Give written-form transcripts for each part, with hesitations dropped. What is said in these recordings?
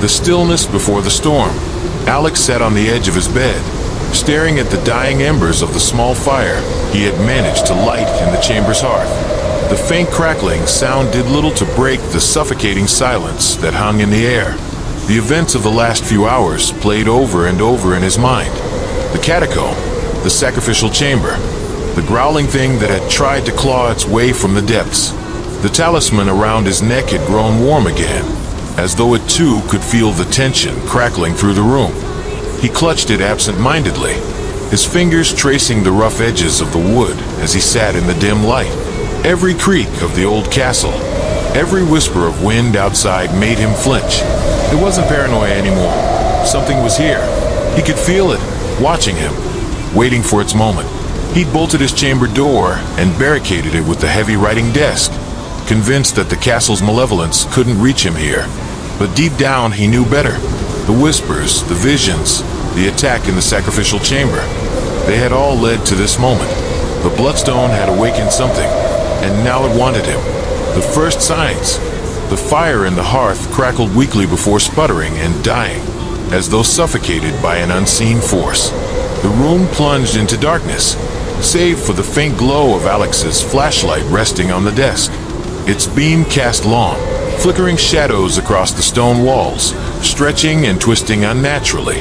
The stillness before the storm. Alex sat on the edge of his bed, staring at the dying embers of the small fire he had managed to light in the chamber's hearth. The faint crackling sound did little to break the suffocating silence that hung in the air. The events of the last few hours played over and over in his mind. The catacomb, the sacrificial chamber, the growling thing that had tried to claw its way from the depths. The talisman around his neck had grown warm again, as though it too could feel the tension crackling through the room. He clutched it absent-mindedly, his fingers tracing the rough edges of the wood as he sat in the dim light. Every creak of the old castle, every whisper of wind outside made him flinch. It wasn't paranoia anymore. Something was here. He could feel it, watching him, waiting for its moment. He'd bolted his chamber door and barricaded it with the heavy writing desk, convinced that the castle's malevolence couldn't reach him here. But deep down, he knew better. The whispers, the visions, the attack in the sacrificial chamber, they had all led to this moment. The bloodstone had awakened something, and now it wanted him. The first signs. The fire in the hearth crackled weakly before sputtering and dying, as though suffocated by an unseen force. The room plunged into darkness, save for the faint glow of Alex's flashlight resting on the desk. Its beam cast long, flickering shadows across the stone walls, stretching and twisting unnaturally.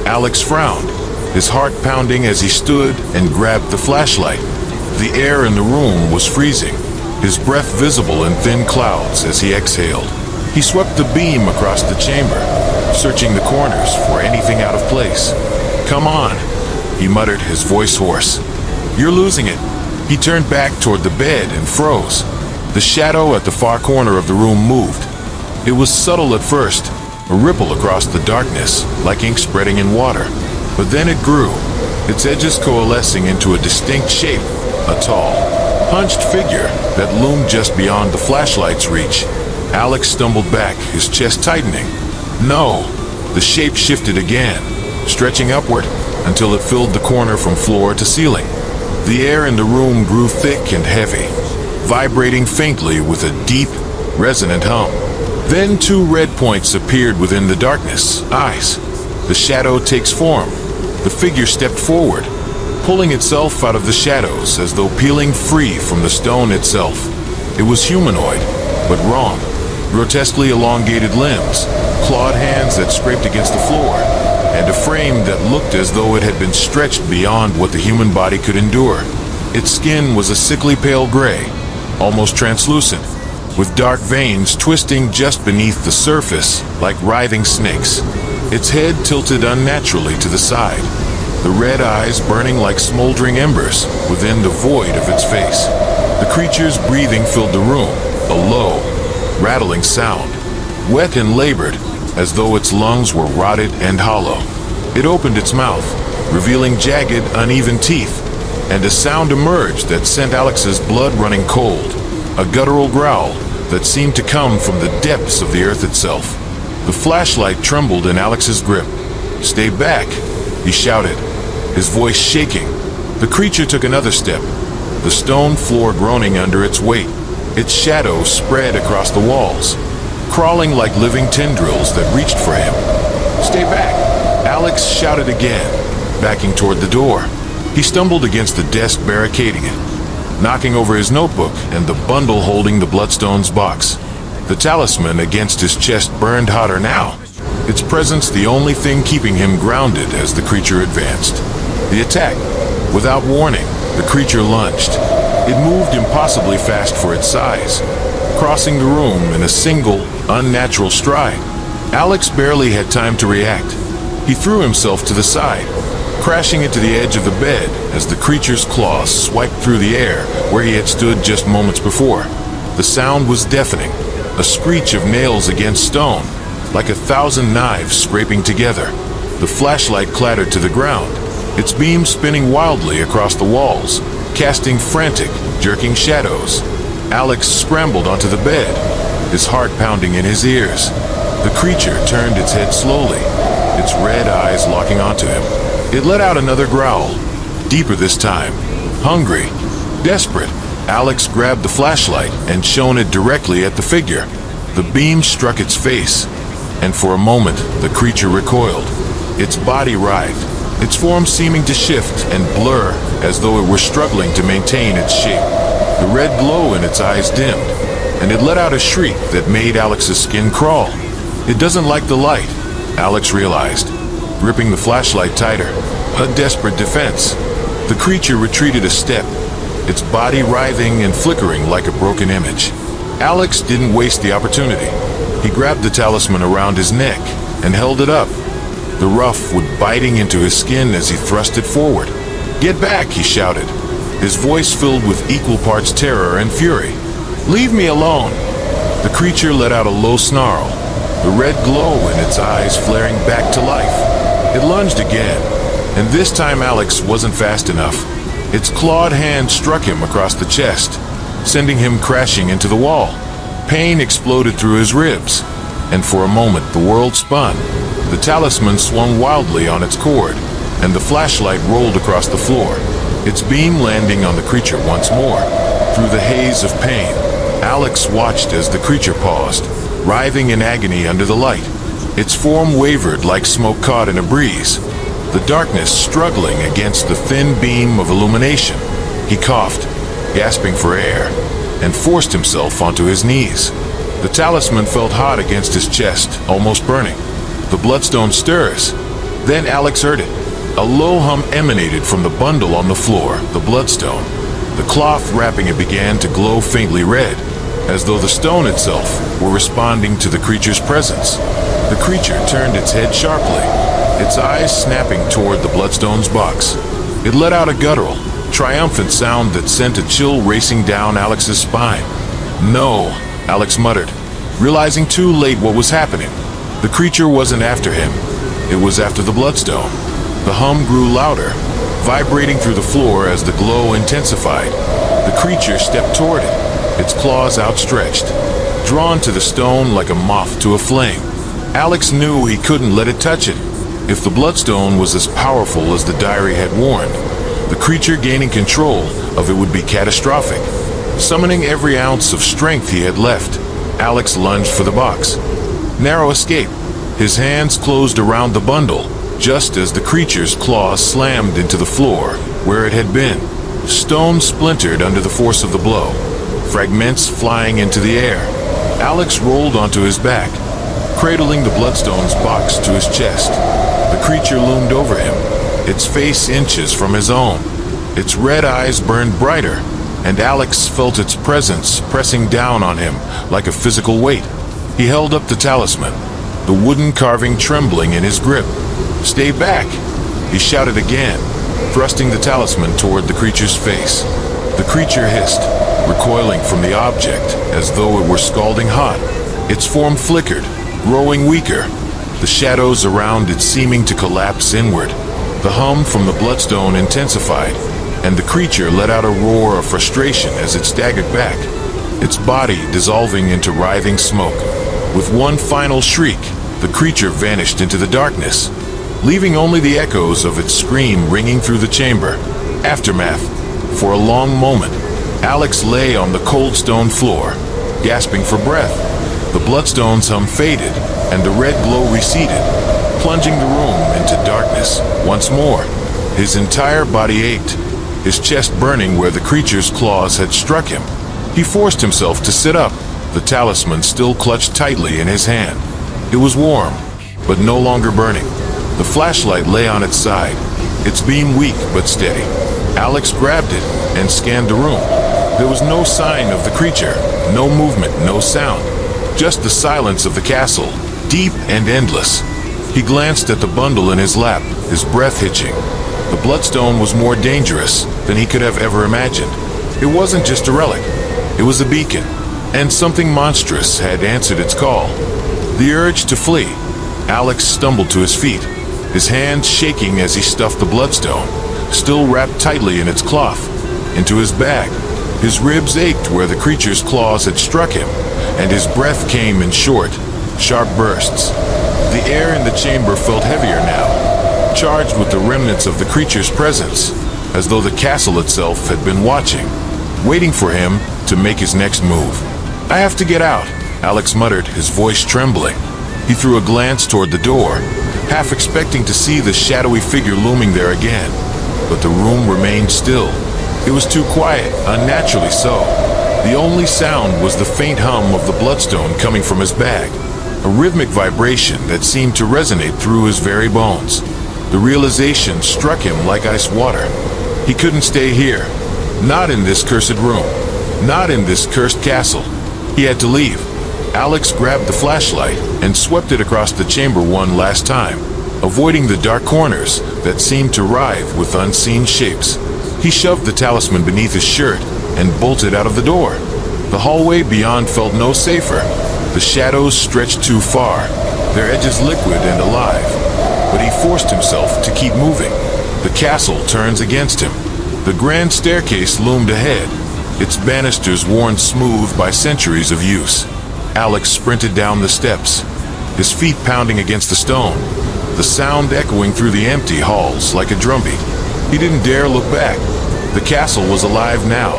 Alex frowned, his heart pounding as he stood and grabbed the flashlight. The air in the room was freezing, his breath visible in thin clouds as he exhaled. He swept the beam across the chamber, searching the corners for anything out of place. "Come on," he muttered, his voice hoarse. "You're losing it." He turned back toward the bed and froze. The shadow at the far corner of the room moved. It was subtle at first, a ripple across the darkness, like ink spreading in water. But then it grew, its edges coalescing into a distinct shape, a tall, hunched figure that loomed just beyond the flashlight's reach. Alex stumbled back, his chest tightening. No! The shape shifted again, stretching upward until it filled the corner from floor to ceiling. The air in the room grew thick and heavy, vibrating faintly with a deep, resonant hum. Then two red points appeared within the darkness, eyes. The shadow takes form. The figure stepped forward, pulling itself out of the shadows as though peeling free from the stone itself. It was humanoid, but wrong. Grotesquely elongated limbs, clawed hands that scraped against the floor, and a frame that looked as though it had been stretched beyond what the human body could endure. Its skin was a sickly pale gray, almost translucent, with dark veins twisting just beneath the surface like writhing snakes. Its head tilted unnaturally to the side, the red eyes burning like smoldering embers within the void of its face. The creature's breathing filled the room, a low, rattling sound, wet and labored, as though its lungs were rotted and hollow. It opened its mouth, revealing jagged, uneven teeth, and a sound emerged that sent Alex's blood running cold, a guttural growl that seemed to come from the depths of the earth itself. The flashlight trembled in Alex's grip. "Stay back," he shouted, his voice shaking. The creature took another step, the stone floor groaning under its weight. Its shadow spread across the walls, crawling like living tendrils that reached for him. "Stay back," Alex shouted again, backing toward the door. He stumbled against the desk barricading it, knocking over his notebook and the bundle holding the Bloodstone's box. The talisman against his chest burned hotter now, its presence the only thing keeping him grounded as the creature advanced. The attack. Without warning, the creature lunged. It moved impossibly fast for its size, crossing the room in a single, unnatural stride. Alex barely had time to react. He threw himself to the side, crashing into the edge of the bed as the creature's claws swiped through the air where he had stood just moments before. The sound was deafening, a screech of nails against stone, like 1,000 knives scraping together. The flashlight clattered to the ground, its beam spinning wildly across the walls, casting frantic, jerking shadows. Alex scrambled onto the bed, his heart pounding in his ears. The creature turned its head slowly, its red eyes locking onto him. It let out another growl, deeper this time, hungry, desperate. Alex grabbed the flashlight and shone it directly at the figure. The beam struck its face, and for a moment the creature recoiled. Its body writhed, its form seeming to shift and blur as though it were struggling to maintain its shape. The red glow in its eyes dimmed, and it let out a shriek that made Alex's skin crawl. It doesn't like the light, Alex realized, gripping the flashlight tighter. A desperate defense. The creature retreated a step, its body writhing and flickering like a broken image. Alex didn't waste the opportunity. He grabbed the talisman around his neck and held it up, the rough wood biting into his skin as he thrust it forward. "Get back!" he shouted, his voice filled with equal parts terror and fury. "Leave me alone!" The creature let out a low snarl, the red glow in its eyes flaring back to life. It lunged again, and this time Alex wasn't fast enough. Its clawed hand struck him across the chest, sending him crashing into the wall. Pain exploded through his ribs, and for a moment the world spun. The talisman swung wildly on its cord, and the flashlight rolled across the floor, its beam landing on the creature once more. Through the haze of pain, Alex watched as the creature paused, writhing in agony under the light. Its form wavered like smoke caught in a breeze, the darkness struggling against the thin beam of illumination. He coughed, gasping for air, and forced himself onto his knees. The talisman felt hot against his chest, almost burning. The bloodstone stirs. Then Alex heard it. A low hum emanated from the bundle on the floor, the bloodstone. The cloth wrapping it began to glow faintly red, as though the stone itself were responding to the creature's presence. The creature turned its head sharply, its eyes snapping toward the bloodstone's box. It let out a guttural, triumphant sound that sent a chill racing down Alex's spine. "No," Alex muttered, realizing too late what was happening. The creature wasn't after him. It was after the bloodstone. The hum grew louder, vibrating through the floor as the glow intensified. The creature stepped toward it, its claws outstretched, drawn to the stone like a moth to a flame. Alex knew he couldn't let it touch it. If the bloodstone was as powerful as the diary had warned, the creature gaining control of it would be catastrophic. Summoning every ounce of strength he had left, Alex lunged for the box. Narrow escape. His hands closed around the bundle, just as the creature's claws slammed into the floor where it had been. Stone splintered under the force of the blow, fragments flying into the air. Alex rolled onto his back, cradling the bloodstone's box to his chest. The creature loomed over him, its face inches from his own. Its red eyes burned brighter, and Alex felt its presence pressing down on him like a physical weight. He held up the talisman, the wooden carving trembling in his grip. "Stay back!" he shouted again, thrusting the talisman toward the creature's face. The creature hissed, recoiling from the object as though it were scalding hot. Its form flickered, growing weaker, the shadows around it seeming to collapse inward. The hum from the bloodstone intensified, and the creature let out a roar of frustration as it staggered back, its body dissolving into writhing smoke. With one final shriek, the creature vanished into the darkness, leaving only the echoes of its scream ringing through the chamber. Aftermath. For a long moment, Alex lay on the cold stone floor, gasping for breath. The bloodstone's hum faded, and the red glow receded, plunging the room into darkness once more. His entire body ached, his chest burning where the creature's claws had struck him. He forced himself to sit up, the talisman still clutched tightly in his hand. It was warm, but no longer burning. The flashlight lay on its side, its beam weak but steady. Alex grabbed it and scanned the room. There was no sign of the creature, no movement, no sound. Just the silence of the castle, deep and endless. He glanced at the bundle in his lap, his breath hitching. The bloodstone was more dangerous than he could have ever imagined. It wasn't just a relic, it was a beacon, and something monstrous had answered its call. The urge to flee. Alex stumbled to his feet, his hands shaking as he stuffed the bloodstone, still wrapped tightly in its cloth, into his bag. His ribs ached where the creature's claws had struck him, and his breath came in short, sharp bursts. The air in the chamber felt heavier now, charged with the remnants of the creature's presence, as though the castle itself had been watching, waiting for him to make his next move. "I have to get out," Alex muttered, his voice trembling. He threw a glance toward the door, half expecting to see the shadowy figure looming there again. But the room remained still. It was too quiet, unnaturally so. The only sound was the faint hum of the bloodstone coming from his bag, a rhythmic vibration that seemed to resonate through his very bones. The realization struck him like ice water. He couldn't stay here. Not in this cursed room. Not in this cursed castle. He had to leave. Alex grabbed the flashlight and swept it across the chamber one last time, avoiding the dark corners that seemed to writhe with unseen shapes. He shoved the talisman beneath his shirt and bolted out of the door. The hallway beyond felt no safer. The shadows stretched too far, their edges liquid and alive. But he forced himself to keep moving. The castle turns against him. The grand staircase loomed ahead, its banisters worn smooth by centuries of use. Alex sprinted down the steps, his feet pounding against the stone, the sound echoing through the empty halls like a drumbeat. He didn't dare look back. The castle was alive now.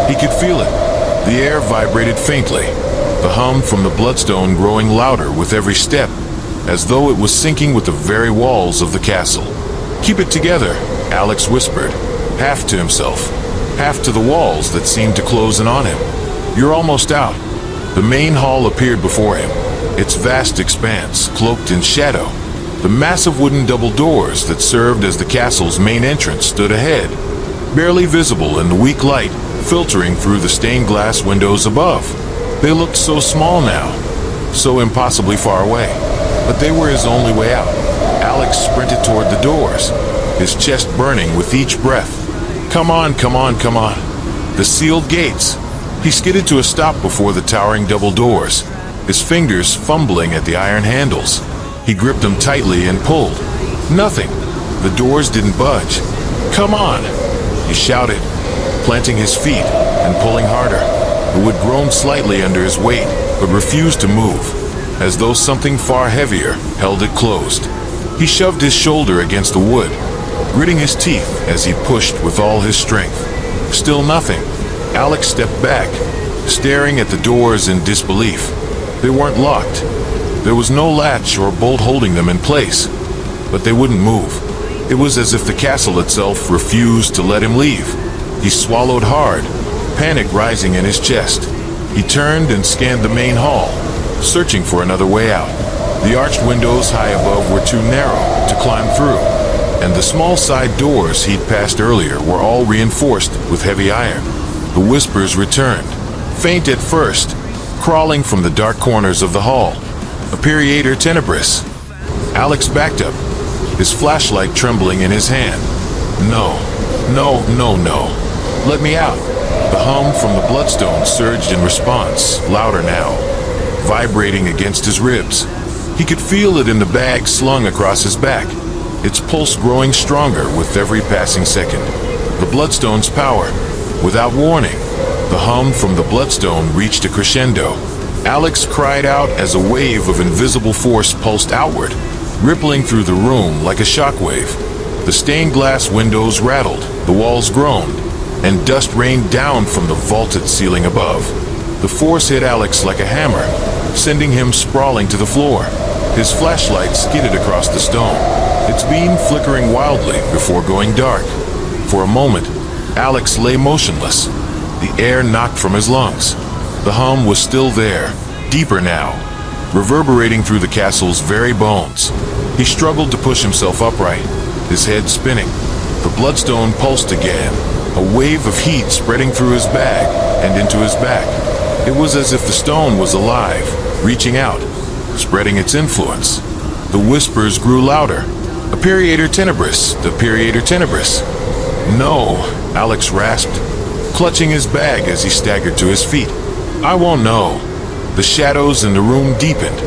He could feel it. The air vibrated faintly, the hum from the bloodstone growing louder with every step, as though it was sinking with the very walls of the castle. "Keep it together," Alex whispered, half to himself, half to the walls that seemed to close in on him. "You're almost out." The main hall appeared before him, its vast expanse cloaked in shadow. The massive wooden double doors that served as the castle's main entrance stood ahead, barely visible in the weak light filtering through the stained glass windows above. They looked so small now, so impossibly far away, but they were his only way out. Alex sprinted toward the doors, his chest burning with each breath. Come on, come on, come on. The sealed gates. He skidded to a stop before the towering double doors, his fingers fumbling at the iron handles. He gripped them tightly and pulled. Nothing. The doors didn't budge. "Come on!" he shouted, planting his feet and pulling harder. The wood groaned slightly under his weight, but refused to move, as though something far heavier held it closed. He shoved his shoulder against the wood, gritting his teeth as he pushed with all his strength. Still nothing. Alex stepped back, staring at the doors in disbelief. They weren't locked. There was no latch or bolt holding them in place, but they wouldn't move. It was as if the castle itself refused to let him leave. He swallowed hard, panic rising in his chest. He turned and scanned the main hall, searching for another way out. The arched windows high above were too narrow to climb through, and the small side doors he'd passed earlier were all reinforced with heavy iron. The whispers returned, faint at first, crawling from the dark corners of the hall. "Aperiator tenebris." Alex backed up, his flashlight trembling in his hand. "No, no, no, no. Let me out." The hum from the bloodstone surged in response, louder now, vibrating against his ribs. He could feel it in the bag slung across his back, its pulse growing stronger with every passing second. The bloodstone's power. Without warning, the hum from the bloodstone reached a crescendo. Alex cried out as a wave of invisible force pulsed outward, rippling through the room like a shockwave. The stained glass windows rattled, the walls groaned, and dust rained down from the vaulted ceiling above. The force hit Alex like a hammer, sending him sprawling to the floor. His flashlight skidded across the stone, its beam flickering wildly before going dark. For a moment, Alex lay motionless, the air knocked from his lungs. The hum was still there, deeper now, reverberating through the castle's very bones. He struggled to push himself upright, his head spinning. The bloodstone pulsed again, a wave of heat spreading through his bag and into his back. It was as if the stone was alive, reaching out, spreading its influence. The whispers grew louder. "Aperiator tenebris, the Aperiator tenebris." "No," Alex rasped, clutching his bag as he staggered to his feet. "I won't know." The shadows in the room deepened,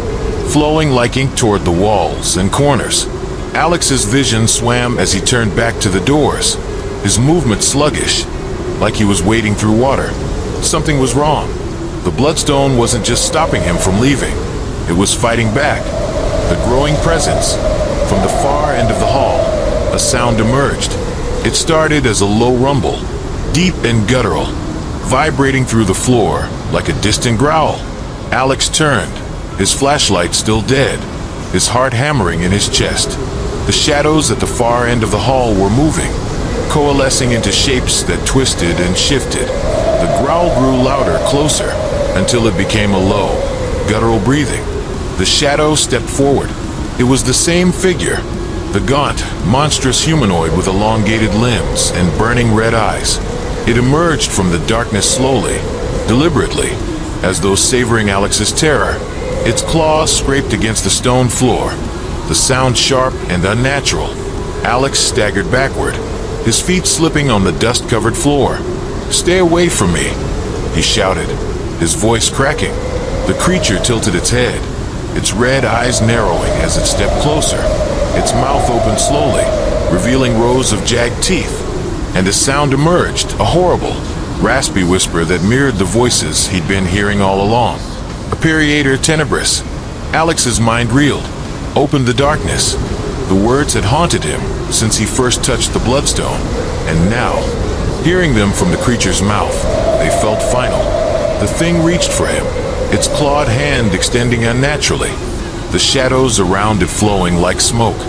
flowing like ink toward the walls and corners. Alex's vision swam as he turned back to the doors, his movement sluggish, like he was wading through water. Something was wrong. The bloodstone wasn't just stopping him from leaving. It was fighting back. The growing presence. From the far end of the hall, a sound emerged. It started as a low rumble, deep and guttural, vibrating through the floor like a distant growl. Alex turned, his flashlight still dead, his heart hammering in his chest. The shadows at the far end of the hall were moving, coalescing into shapes that twisted and shifted. The growl grew louder, closer, until it became a low, guttural breathing. The shadow stepped forward. It was the same figure, the gaunt, monstrous humanoid with elongated limbs and burning red eyes. It emerged from the darkness slowly, deliberately, as though savoring Alex's terror. Its claws scraped against the stone floor, the sound sharp and unnatural. Alex staggered backward, his feet slipping on the dust-covered floor. "Stay away from me," he shouted, his voice cracking. The creature tilted its head, its red eyes narrowing as it stepped closer. Its mouth opened slowly, revealing rows of jagged teeth, and a sound emerged, a horrible, raspy whisper that mirrored the voices he'd been hearing all along. Appariator tenebris. Alex's mind reeled, opened the darkness. The words had haunted him since he first touched the bloodstone, and now, hearing them from the creature's mouth, they felt final. The thing reached for him, its clawed hand extending unnaturally, the shadows around it flowing like smoke.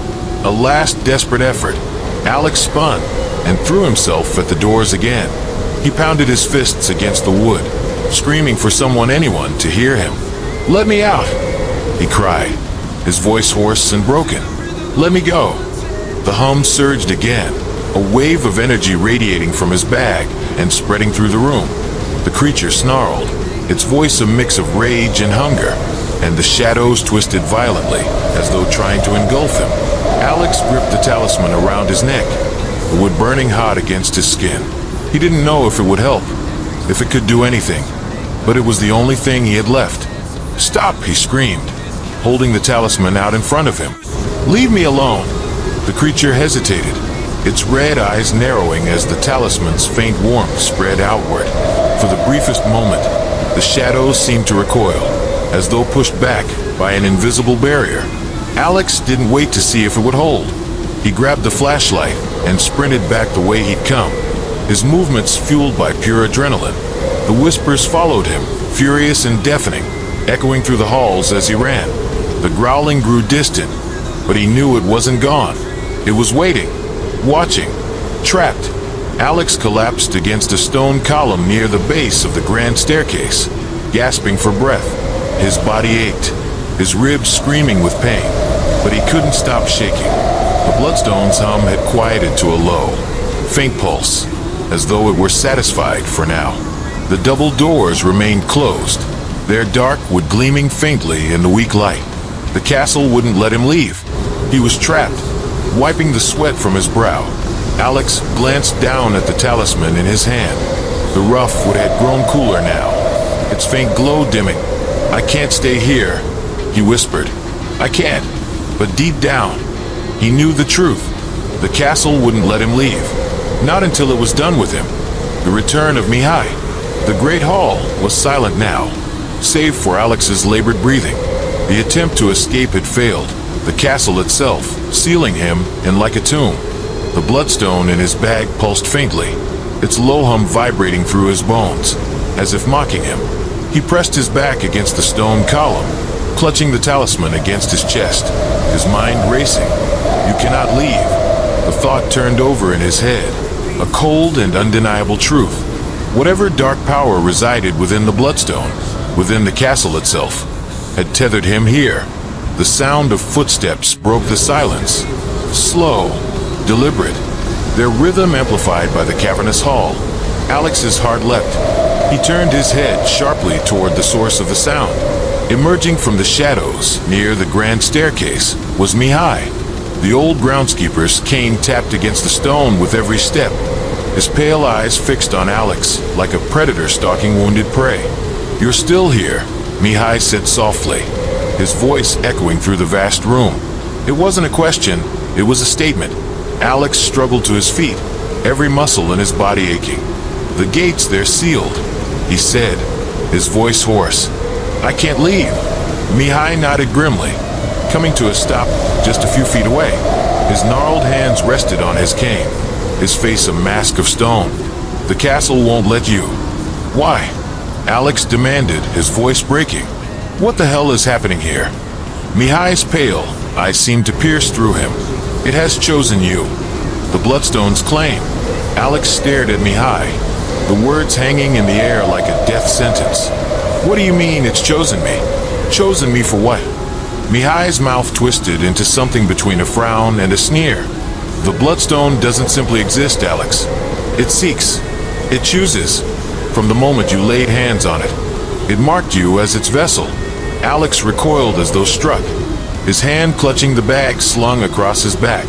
A last desperate effort. Alex spun and threw himself at the doors again. He pounded his fists against the wood, screaming for anyone to hear him. "Let me out!" he cried, his voice hoarse and broken. "Let me go!" The hum surged again, a wave of energy radiating from his bag and spreading through the room. The creature snarled, its voice a mix of rage and hunger, and the shadows twisted violently, as though trying to engulf him. Alex gripped the talisman around his neck, the wood burning hot against his skin. He didn't know if it would help, if it could do anything, but it was the only thing he had left. "Stop!" he screamed, holding the talisman out in front of him. "Leave me alone!" The creature hesitated, its red eyes narrowing as the talisman's faint warmth spread outward. For the briefest moment, the shadows seemed to recoil, as though pushed back by an invisible barrier. Alex didn't wait to see if it would hold. He grabbed the flashlight and sprinted back the way he'd come, his movements fueled by pure adrenaline. The whispers followed him, furious and deafening, echoing through the halls as he ran. The growling grew distant, but he knew it wasn't gone. It was waiting, watching, trapped. Alex collapsed against a stone column near the base of the grand staircase, gasping for breath. His body ached, his ribs screaming with pain, but he couldn't stop shaking. The bloodstone's hum had quieted to a low, faint pulse, as though it were satisfied for now. The double doors remained closed, their dark wood gleaming faintly in the weak light. The castle wouldn't let him leave. He was trapped, wiping the sweat from his brow. Alex glanced down at the talisman in his hand. The rough wood had grown cooler now, its faint glow dimming. "I can't stay here," he whispered. "I can't." But deep down, he knew the truth. The castle wouldn't let him leave, not until it was done with him. The return of Mihai. The great hall was silent now, save for Alex's labored breathing. The attempt to escape had failed, the castle itself sealing him in like a tomb. The bloodstone in his bag pulsed faintly, its low hum vibrating through his bones, as if mocking him. He pressed his back against the stone column, clutching the talisman against his chest, his mind racing. "You cannot leave." The thought turned over in his head, a cold and undeniable truth. Whatever dark power resided within the bloodstone, within the castle itself, had tethered him here. The sound of footsteps broke the silence, slow, deliberate, their rhythm amplified by the cavernous hall. Alex's heart leapt. He turned his head sharply toward the source of the sound. Emerging from the shadows near the grand staircase was Mihai. The old groundskeeper's cane tapped against the stone with every step, his pale eyes fixed on Alex like a predator stalking wounded prey. "You're still here," Mihai said softly, his voice echoing through the vast room. It wasn't a question, it was a statement. Alex struggled to his feet, every muscle in his body aching. "The gates, they're sealed," he said, his voice hoarse. "I can't leave." Mihai nodded grimly, coming to a stop just a few feet away. His gnarled hands rested on his cane, his face a mask of stone. "The castle won't let you." "Why?" Alex demanded, his voice breaking. What the hell is happening here? Mihai's pale eyes seem to pierce through him. It has chosen you. The Bloodstones claim. Alex stared at Mihai, the words hanging in the air like a death sentence. What do you mean it's chosen me? Chosen me for what? Mihai's mouth twisted into something between a frown and a sneer. The Bloodstone doesn't simply exist, Alex. It seeks. It chooses. From the moment you laid hands on it, it marked you as its vessel. Alex recoiled as though struck, his hand clutching the bag slung across his back.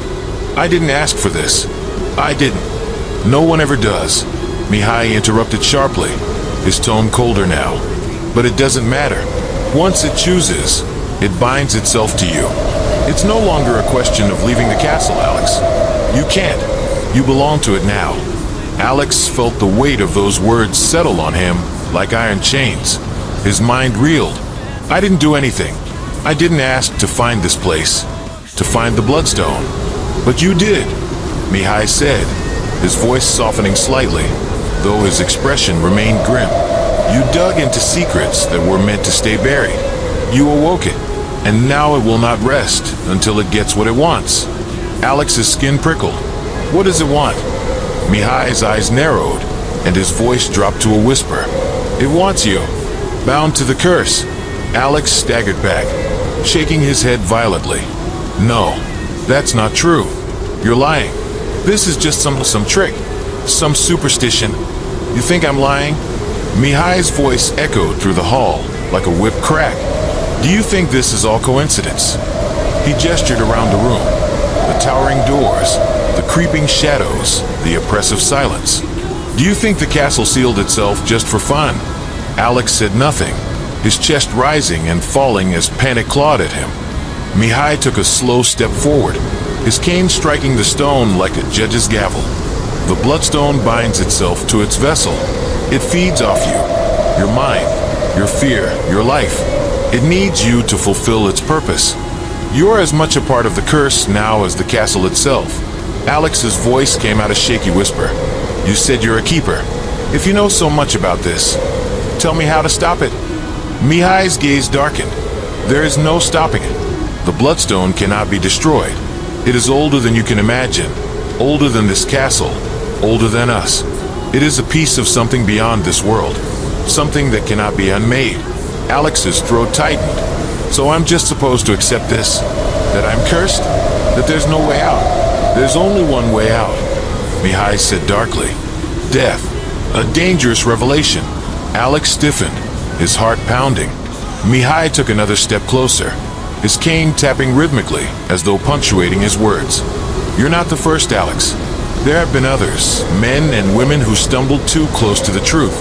I didn't ask for this. I didn't. No one ever does. Mihai interrupted sharply, his tone colder now. But it doesn't matter. Once it chooses, it binds itself to you. It's no longer a question of leaving the castle, Alex. You can't. You belong to it now. Alex felt the weight of those words settle on him like iron chains. His mind reeled. I didn't do anything. I didn't ask to find this place, to find the Bloodstone. But you did, Mihai said, his voice softening slightly, though his expression remained grim. You dug into secrets that were meant to stay buried. You awoke it, and now it will not rest until it gets what it wants. Alex's skin prickled. What does it want? Mihai's eyes narrowed, and his voice dropped to a whisper. It wants you, bound to the curse. Alex staggered back, shaking his head violently. No, that's not true. You're lying. This is just some trick, some superstition. You think I'm lying? Mihai's voice echoed through the hall like a whip crack. Do you think this is all coincidence? He gestured around the room. The towering doors, the creeping shadows, the oppressive silence. Do you think the castle sealed itself just for fun? Alex said nothing, his chest rising and falling as panic clawed at him. Mihai took a slow step forward, his cane striking the stone like a judge's gavel. The Bloodstone binds itself to its vessel. It feeds off you, your mind, your fear, your life. It needs you to fulfill its purpose. You're as much a part of the curse now as the castle itself. Alex's voice came out a shaky whisper. You said you're a keeper. If you know so much about this, tell me how to stop it. Mihai's gaze darkened. There is no stopping it. The Bloodstone cannot be destroyed. It is older than you can imagine, older than this castle, older than us. It is a piece of something beyond this world, something that cannot be unmade. Alex's throat tightened. So I'm just supposed to accept this? That I'm cursed? That there's no way out? There's only one way out, Mihai said darkly. Death. A dangerous revelation. Alex stiffened, his heart pounding. Mihai took another step closer, his cane tapping rhythmically as though punctuating his words. You're not the first, Alex. There have been others, men and women who stumbled too close to the truth.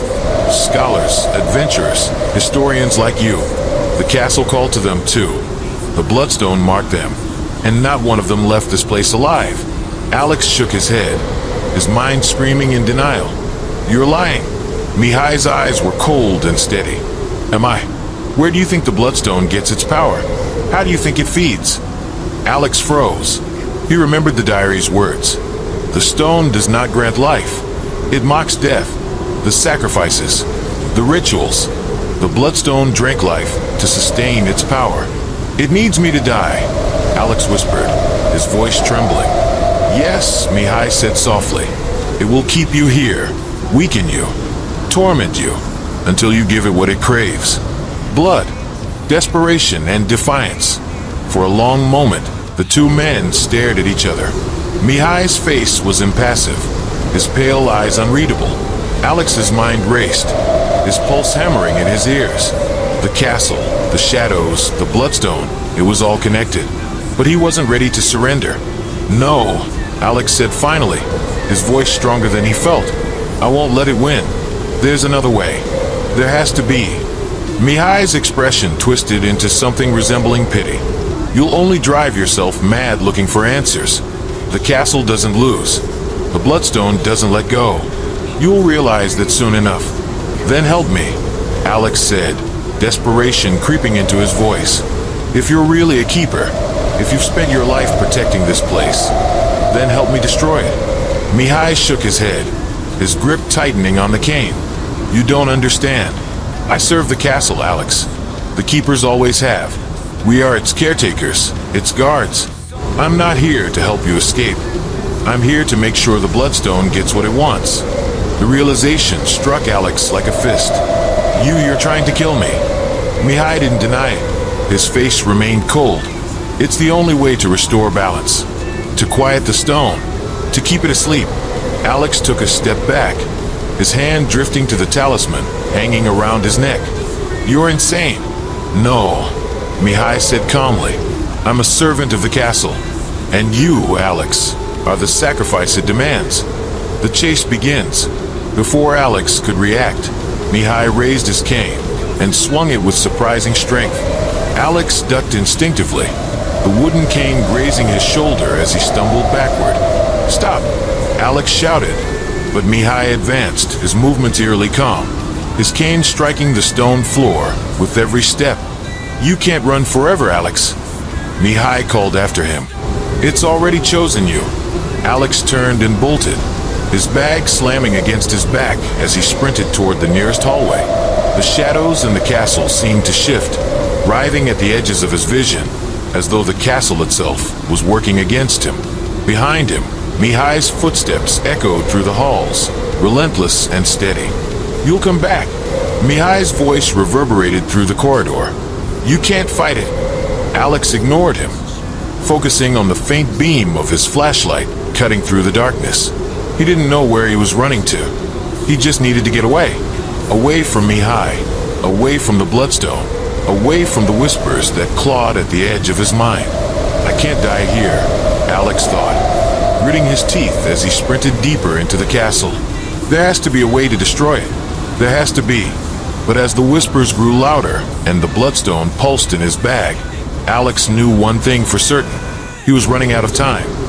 Scholars, adventurers, historians like you. The castle called to them too. The Bloodstone marked them, and not one of them left this place alive. Alex shook his head, his mind screaming in denial. You're lying. Mihai's eyes were cold and steady. Am I? Where do you think the Bloodstone gets its power? How do you think it feeds? Alex froze. He remembered the diary's words. The stone does not grant life. It mocks death, the sacrifices, the rituals. The Bloodstone drank life to sustain its power. It needs me to die, Alex whispered, his voice trembling. Yes, Mihai said softly. It will keep you here, weaken you, torment you, until you give it what it craves. Blood, desperation, and defiance. For a long moment, the two men stared at each other. Mihai's face was impassive, his pale eyes unreadable. Alex's mind raced, his pulse hammering in his ears. The castle, the shadows, the Bloodstone, it was all connected. But he wasn't ready to surrender. No, Alex said finally, his voice stronger than he felt. I won't let it win. There's another way. There has to be. Mihai's expression twisted into something resembling pity. You'll only drive yourself mad looking for answers. The castle doesn't lose. The Bloodstone doesn't let go. You'll realize that soon enough. Then help me, Alex said, desperation creeping into his voice. If you're really a keeper, if you've spent your life protecting this place, then help me destroy it. Mihai shook his head, his grip tightening on the cane. You don't understand. I serve the castle, Alex. The Keepers always have. We are its caretakers, its guards. I'm not here to help you escape. I'm here to make sure the Bloodstone gets what it wants. The realization struck Alex like a fist. You're trying to kill me. Mihai didn't deny it. His face remained cold. It's the only way to restore balance. To quiet the stone. To keep it asleep. Alex took a step back, his hand drifting to the talisman hanging around his neck. You're insane. No, Mihai said calmly. I'm a servant of the castle. And you, Alex, are the sacrifice it demands. The chase begins. Before Alex could react, Mihai raised his cane and swung it with surprising strength. Alex ducked instinctively, the wooden cane grazing his shoulder as he stumbled backward. Stop! Alex shouted, but Mihai advanced, his movements eerily calm, his cane striking the stone floor with every step. You can't run forever, Alex. Mihai called after him. It's already chosen you. Alex turned and bolted, his bag slamming against his back as he sprinted toward the nearest hallway. The shadows in the castle seemed to shift, writhing at the edges of his vision, as though the castle itself was working against him. Behind him, Mihai's footsteps echoed through the halls, relentless and steady. You'll come back. Mihai's voice reverberated through the corridor. You can't fight it. Alex ignored him, focusing on the faint beam of his flashlight cutting through the darkness. He didn't know where he was running to. He just needed to get away. Away from Mihai. Away from the Bloodstone. Away from the whispers that clawed at the edge of his mind. I can't die here, Alex thought, gritting his teeth as he sprinted deeper into the castle. There has to be a way to destroy it. There has to be. But as the whispers grew louder and the Bloodstone pulsed in his bag, Alex knew one thing for certain. He was running out of time.